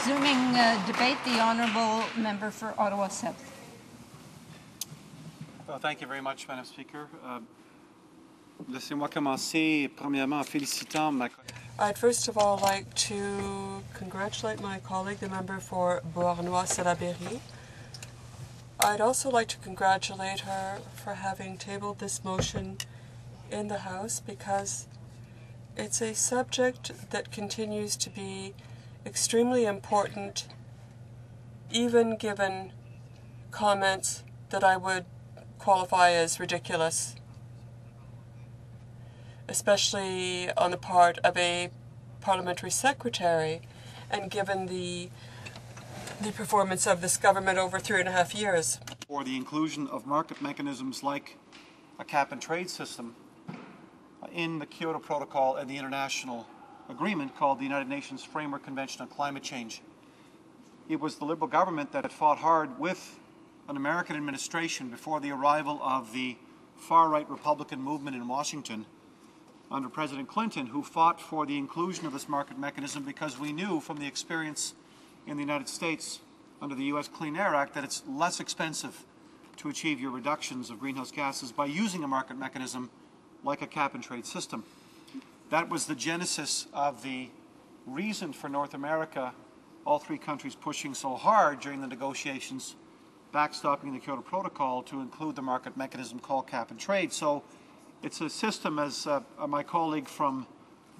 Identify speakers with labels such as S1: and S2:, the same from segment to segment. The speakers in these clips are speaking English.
S1: Resuming debate, the Honourable Member for Ottawa South.
S2: Well, thank you very much, Madam Speaker. Laissez-moi commencer premièrement en félicitant ma
S3: I'd first of all like to congratulate my colleague, the member for Beauharnois Salaberry. I'd also like to congratulate her for having tabled this motion in the House, because it's a subject that continues to be extremely important, even given comments that I would qualify as ridiculous, especially on the part of a parliamentary secretary, and given the performance of this government over 3.5 years.
S2: For the inclusion of market mechanisms like a cap-and-trade system in the Kyoto Protocol and the international agreement called the United Nations Framework Convention on Climate Change. It was the Liberal government that had fought hard with an American administration before the arrival of the far-right Republican movement in Washington under President Clinton, who fought for the inclusion of this market mechanism because we knew from the experience in the United States under the U.S. Clean Air Act that it's less expensive to achieve your reductions of greenhouse gases by using a market mechanism like a cap-and-trade system. That was the genesis of the reason for North America, all three countries pushing so hard during the negotiations backstopping the Kyoto Protocol to include the market mechanism called cap-and-trade. So it's a system, as my colleague from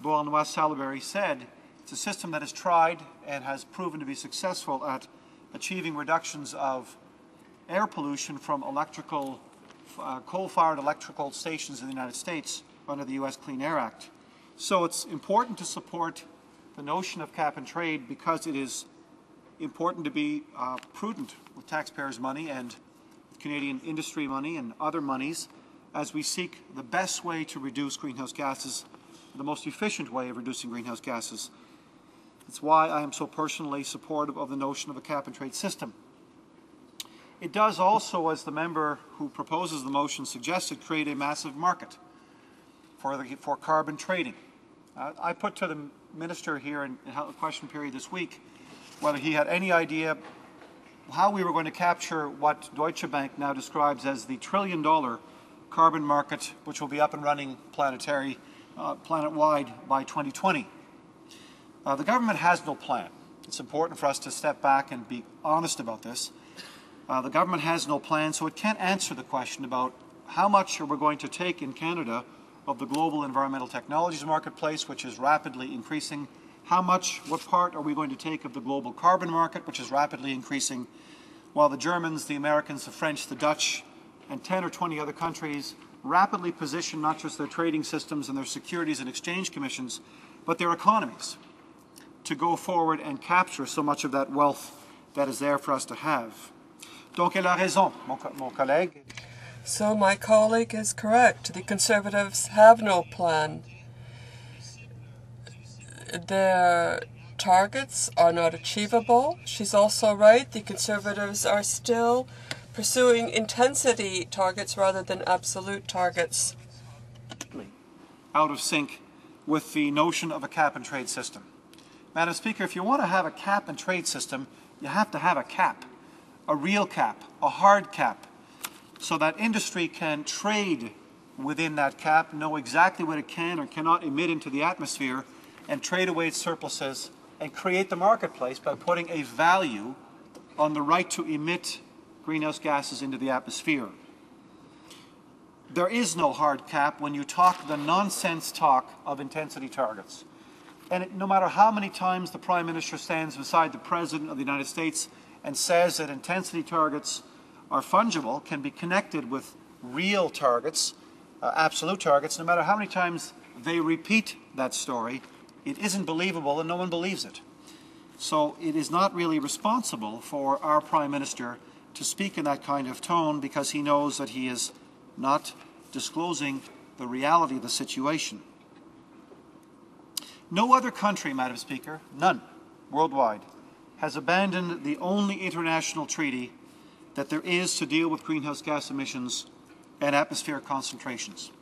S2: Beauharnois Salaberry said, it's a system that is tried and has proven to be successful at achieving reductions of air pollution from coal-fired electrical stations in the United States under the U.S. Clean Air Act. So it's important to support the notion of cap-and-trade because it is important to be prudent with taxpayers' money and Canadian industry money and other monies as we seek the best way to reduce greenhouse gases, the most efficient way of reducing greenhouse gases. It's why I am so personally supportive of the notion of a cap-and-trade system. It does also, as the member who proposes the motion suggested, create a massive market for carbon trading. I put to the Minister here in the question period this week whether he had any idea how we were going to capture what Deutsche Bank now describes as the $1 trillion carbon market, which will be up and running planet-wide by 2020. The government has no plan. It's important for us to step back and be honest about this. The government has no plan, so it can't answer the question about how much are we going to take in Canada of the global environmental technologies marketplace, which is rapidly increasing. How much, what part are we going to take of the global carbon market, which is rapidly increasing, while the Germans, the Americans, the French, the Dutch, and 10 or 20 other countries rapidly position not just their trading systems and their securities and exchange commissions, but their economies to go forward and capture so much of that wealth that is there for us to have. Donc elle a raison, mon collègue.
S3: So my colleague is correct. The Conservatives have no plan. Their targets are not achievable. She's also right. The Conservatives are still pursuing intensity targets rather than absolute targets.
S2: Out of sync with the notion of a cap-and-trade system. Madam Speaker, if you want to have a cap-and-trade system, you have to have a cap, a real cap, a hard cap, so that industry can trade within that cap, know exactly what it can or cannot emit into the atmosphere, and trade away its surpluses and create the marketplace by putting a value on the right to emit greenhouse gases into the atmosphere. There is no hard cap when you talk the nonsense talk of intensity targets. And no matter how many times the Prime Minister stands beside the President of the United States and says that intensity targets are fungible, can be connected with real targets, absolute targets, no matter how many times they repeat that story, it isn't believable and no one believes it. So it is not really responsible for our Prime Minister to speak in that kind of tone because he knows that he is not disclosing the reality of the situation. No other country, Madam Speaker, none, worldwide, has abandoned the only international treaty that there is to deal with greenhouse gas emissions and atmospheric concentrations.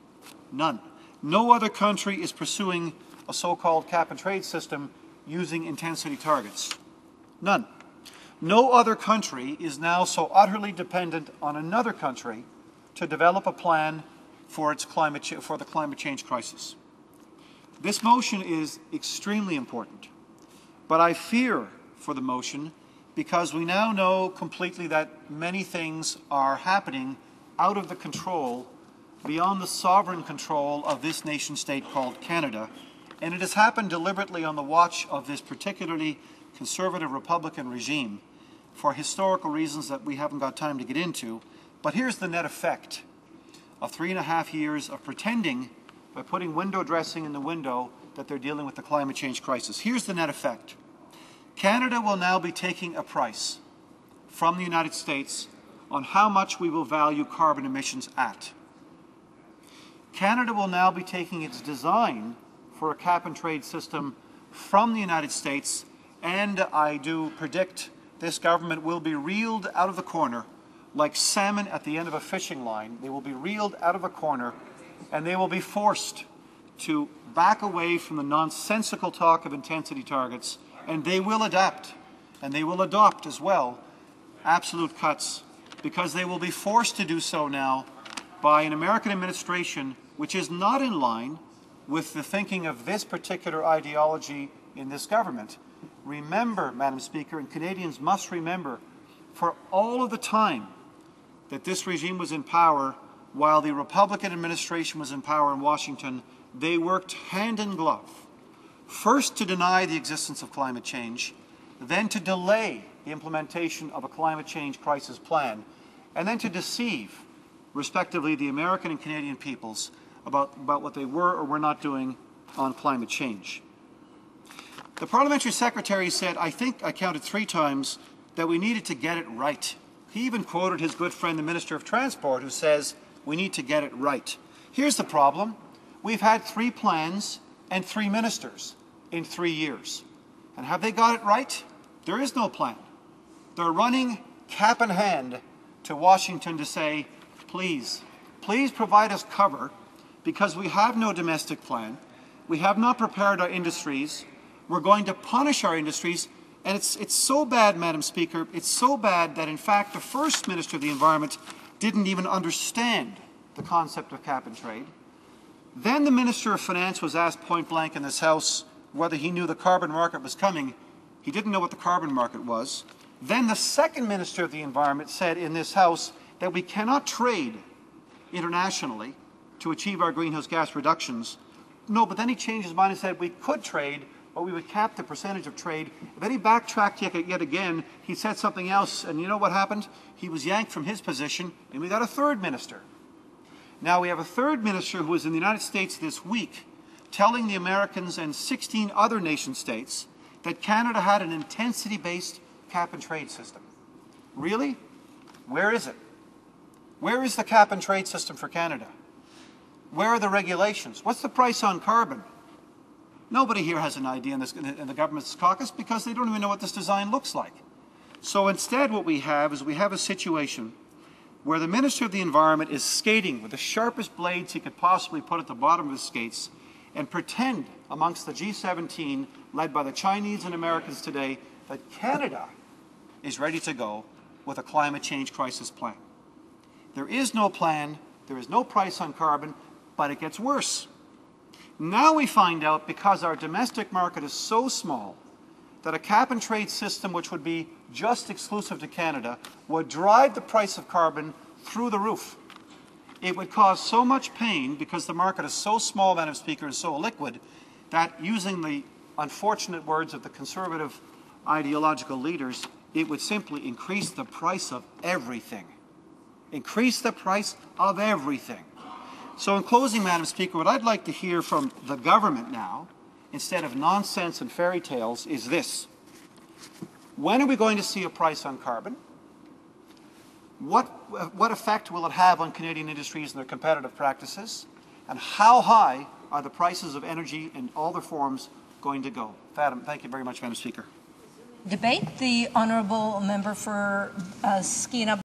S2: None. No other country is pursuing a so-called cap-and-trade system using intensity targets. None. No other country is now so utterly dependent on another country to develop a plan for the climate change crisis. This motion is extremely important, but I fear for the motion because we now know completely that many things are happening out of the control, beyond the sovereign control of this nation state called Canada, and it has happened deliberately on the watch of this particularly conservative Republican regime for historical reasons that we haven't got time to get into. But here's the net effect of 3.5 years of pretending, by putting window dressing in the window, that they're dealing with the climate change crisis. Here's the net effect. Canada will now be taking a price from the United States on how much we will value carbon emissions at. Canada will now be taking its design for a cap-and-trade system from the United States, and I do predict this government will be reeled out of the corner like salmon at the end of a fishing line. They will be reeled out of a corner, and they will be forced to back away from the nonsensical talk of intensity targets, and they will adapt, and they will adopt as well absolute cuts, because they will be forced to do so now by an American administration which is not in line with the thinking of this particular ideology in this government. Remember, Madam Speaker, and Canadians must remember, for all of the time that this regime was in power, while the Republican administration was in power in Washington, they worked hand in glove, first to deny the existence of climate change, then to delay the implementation of a climate change crisis plan, and then to deceive, respectively, the American and Canadian peoples about what they were or were not doing on climate change. The parliamentary secretary said, I think I counted 3 times, that we needed to get it right. He even quoted his good friend, the Minister of Transport, who says, we need to get it right. Here's the problem. We've had 3 plans and 3 ministers in 3 years. And have they got it right? There is no plan. They're running cap in hand to Washington to say, please provide us cover, because we have no domestic plan. We have not prepared our industries. We're going to punish our industries. And it's so bad, Madam Speaker, it's so bad that in fact the first Minister of the Environment didn't even understand the concept of cap and trade. Then the Minister of Finance was asked point blank in this House whether he knew the carbon market was coming. He didn't know what the carbon market was. Then the second Minister of the Environment said in this House that we cannot trade internationally to achieve our greenhouse gas reductions. No, but then he changed his mind and said we could trade, but we would cap the percentage of trade. Then he backtracked yet again. He said something else, and you know what happened? He was yanked from his position, and we got a third minister. Now we have a third minister who was in the United States this week telling the Americans and 16 other nation states that Canada had an intensity-based cap-and-trade system. Really? Where is it? Where is the cap-and-trade system for Canada? Where are the regulations? What's the price on carbon? Nobody here has an idea in the government's caucus because they don't even know what this design looks like. So instead what we have is we have a situation where the Minister of the Environment is skating with the sharpest blades he could possibly put at the bottom of his skates and pretend amongst the G17, led by the Chinese and Americans today, that Canada is ready to go with a climate change crisis plan. There is no plan, there is no price on carbon, but it gets worse. Now we find out, because our domestic market is so small, that a cap-and-trade system which would be just exclusive to Canada would drive the price of carbon through the roof. It would cause so much pain, because the market is so small, Madam Speaker, and so illiquid, that using the unfortunate words of the conservative ideological leaders, it would simply increase the price of everything. Increase the price of everything. So in closing, Madam Speaker, what I'd like to hear from the government now, instead of nonsense and fairy tales, is this. When are we going to see a price on carbon? What effect will it have on Canadian industries and their competitive practices? And how high are the prices of energy in all their forms going to go? Thank you very much, Madam Speaker.
S1: Debate. The honourable member for Skeena